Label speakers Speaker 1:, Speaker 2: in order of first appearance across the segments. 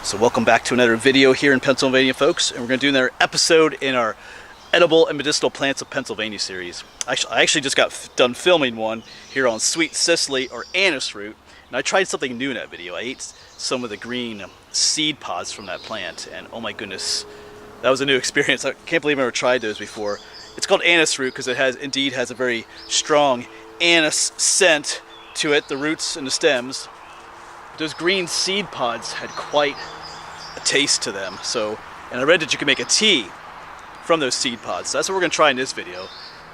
Speaker 1: So welcome back to another video here in Pennsylvania, folks, and we're going to do another episode in our Edible and Medicinal Plants of Pennsylvania series. I actually just got done filming one here on sweet Cicely or Anise-Root, and I tried something new in that video. I ate some of the green seed pods from that plant, and oh my goodness, that was a new experience. I can't believe I ever tried those before. It's called Anise-Root because it indeed has a very strong anise scent to it, the roots and the stems. Those green seed pods had quite a taste to them. And I read that you can make a tea from those seed pods. So that's what we're going to try in this video.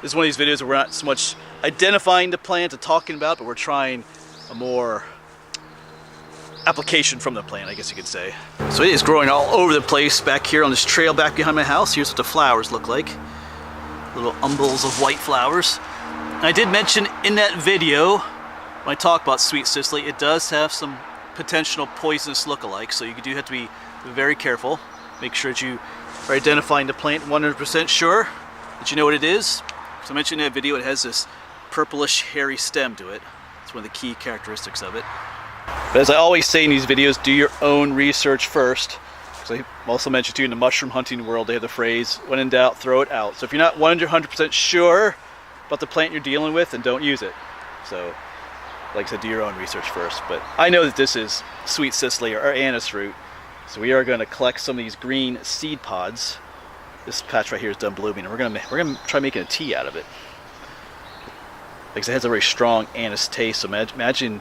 Speaker 1: This is one of these videos where we're not so much identifying the plant and talking about, but we're trying a more application from the plant, I guess you could say. So it is growing all over the place back here on this trail back behind my house. Here's what the flowers look like. Little umbels of white flowers. And I did mention in that video, when I talk about sweet Cicely, it does have some potential poisonous lookalikes, so you do have to be very careful. Make sure that you are identifying the plant 100% sure that you know what it is. As I mentioned in that video, it has this purplish hairy stem to it. It's one of the key characteristics of it. But as I always say in these videos, do your own research first. So I also mentioned to you in the mushroom hunting world, they have the phrase, when in doubt, throw it out. So if you're not 100% sure about the plant you're dealing with, then don't use it. So like I said, do your own research first. But I know that this is sweet Cicely or Anise-Root. So we are going to collect some of these green seed pods. This patch right here is done blooming, and we're going to try making a tea out of it. Because it has a very strong anise taste. So imagine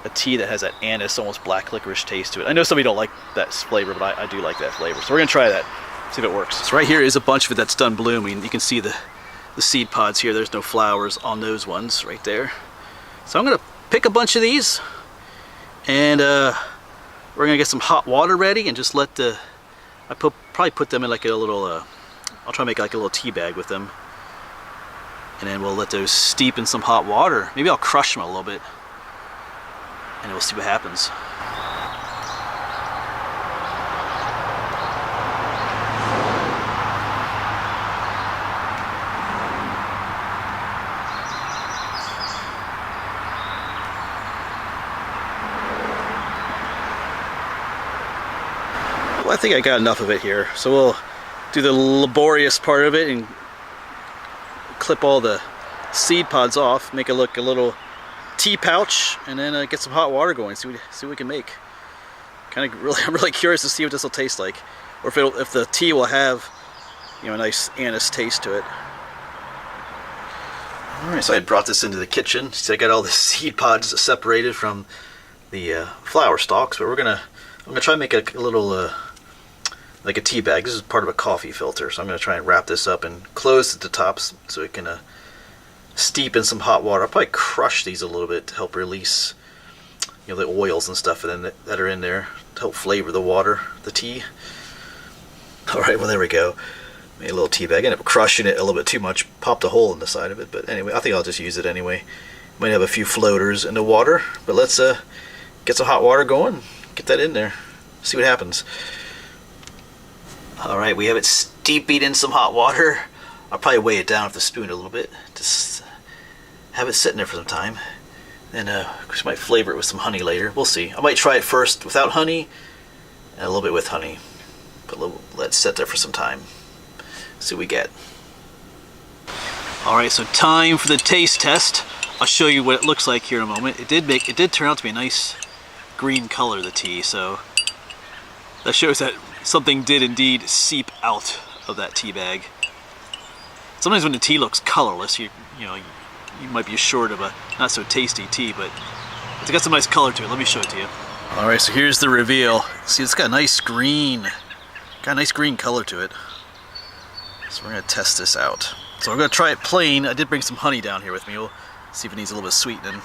Speaker 1: a tea that has that anise, almost black licorice taste to it. I know some of you don't like that flavor, but I do like that flavor. So we're going to try that, see if it works. So right here is a bunch of it that's done blooming. You can see the seed pods here. There's no flowers on those ones right there. So I'm going to pick a bunch of these, and we're going to get some hot water ready and just let probably put them in like a little, I'll try to make like a little tea bag with them. And then we'll let those steep in some hot water. Maybe I'll crush them a little bit, and we'll see what happens. Well, I think I got enough of it here, so we'll do the laborious part of it and clip all the seed pods off, make it look a little tea pouch, and then get some hot water going. See what we can make. I'm really curious to see what this will taste like, or if the tea will have, a nice anise taste to it. All right, so I brought this into the kitchen. So I got all the seed pods separated from the flower stalks, but I'm gonna try and make a little like a tea bag. This is part of a coffee filter, so I'm going to try and wrap this up and close at the tops so it can steep in some hot water. I'll probably crush these a little bit to help release the oils and stuff that are in there to help flavor the water, the tea. Alright, well there we go. Made a little tea bag. I ended up crushing it a little bit too much, popped a hole in the side of it, but anyway, I think I'll just use it anyway. Might have a few floaters in the water, but let's get some hot water going, get that in there, see what happens. Alright, we have it steeping in some hot water. I'll probably weigh it down with the spoon a little bit. Just have it sitting there for some time. Then we might flavor it with some honey later. We'll see. I might try it first without honey and a little bit with honey. But let's sit there for some time. See what we get. Alright, so time for the taste test. I'll show you what it looks like here in a moment. It did turn out to be a nice green color, the tea, so that shows that something did indeed seep out of that tea bag. Sometimes when the tea looks colorless, you might be assured of a not so tasty tea, but it's got some nice color to it. Let me show it to you. Alright, so here's the reveal. See, it's got a nice green color to it. So we're going to test this out. So we're going to try it plain. I did bring some honey down here with me. We'll see if it needs a little bit of sweetening.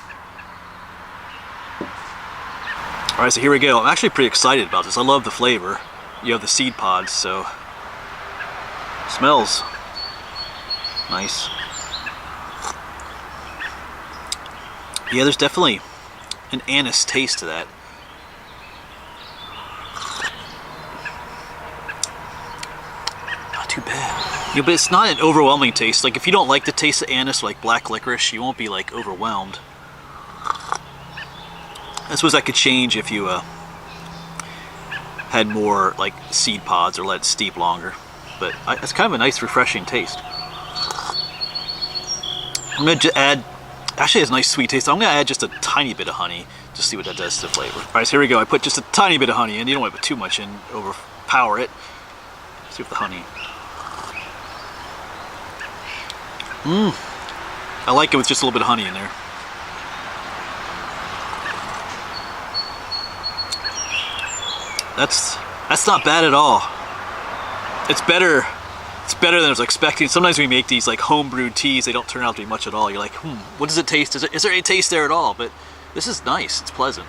Speaker 1: Alright, so here we go. I'm actually pretty excited about this. I love the flavor. You have the seed pods, so smells nice. Yeah, there's definitely an anise taste to that. Not too bad. Yeah, but it's not an overwhelming taste. Like if you don't like the taste of anise, like black licorice, you won't be like overwhelmed. I suppose that could change if you had more like seed pods or let it steep longer. But it's kind of a nice, refreshing taste. I'm going to add, actually it has a nice sweet taste. I'm going to add just a tiny bit of honey to see what that does to the flavor. All right, so here we go. I put just a tiny bit of honey in. You don't want to put too much in, overpower it. Let's see if the honey. I like it with just a little bit of honey in there. That's not bad at all. It's better than I was expecting. Sometimes we make these like home-brewed teas, they don't turn out to be much at all. You're like, what does it taste? Is there any taste there at all? But this is nice, it's pleasant.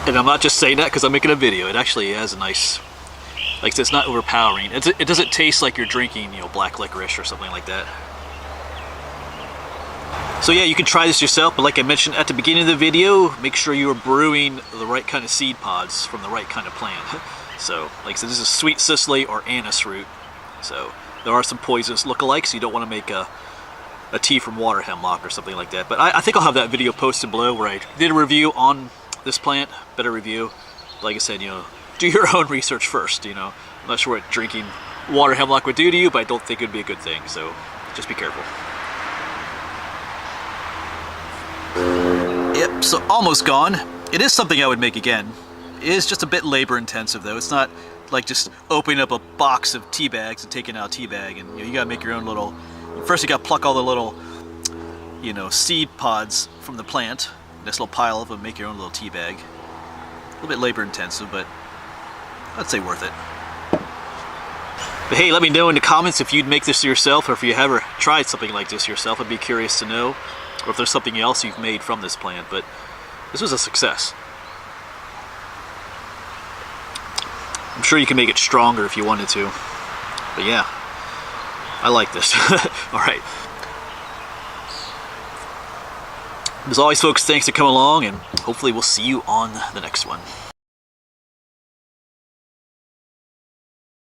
Speaker 1: And I'm not just saying that because I'm making a video. It actually has a nice, like I said, it's not overpowering. It doesn't taste like you're drinking, you know, black licorice or something like that. So yeah, you can try this yourself, but like I mentioned at the beginning of the video, make sure you are brewing the right kind of seed pods from the right kind of plant. So, like I said, this is sweet Cicely or Anise-Root. So, there are some poisonous lookalikes, so you don't want to make a tea from water hemlock or something like that. But I think I'll have that video posted below where I did a review on this plant, better review. Like I said, you know, do your own research first, you know. I'm not sure what drinking water hemlock would do to you, but I don't think it would be a good thing, so just be careful. Yep, so almost gone. It is something I would make again. It is just a bit labor intensive though. It's not like just opening up a box of tea bags and taking out a tea bag, and you know, you gotta make your own little, first you gotta pluck all the little, you know, seed pods from the plant, this little pile of them, make your own little tea bag. A little bit labor intensive, but I'd say worth it. But hey, let me know in the comments if you'd make this yourself or if you ever tried something like this yourself. I'd be curious to know. Or if there's something else you've made from this plant, but this was a success. I'm sure you can make it stronger if you wanted to, but yeah, I like this. All right. As always, folks, thanks for coming along, and hopefully we'll see you on the next one.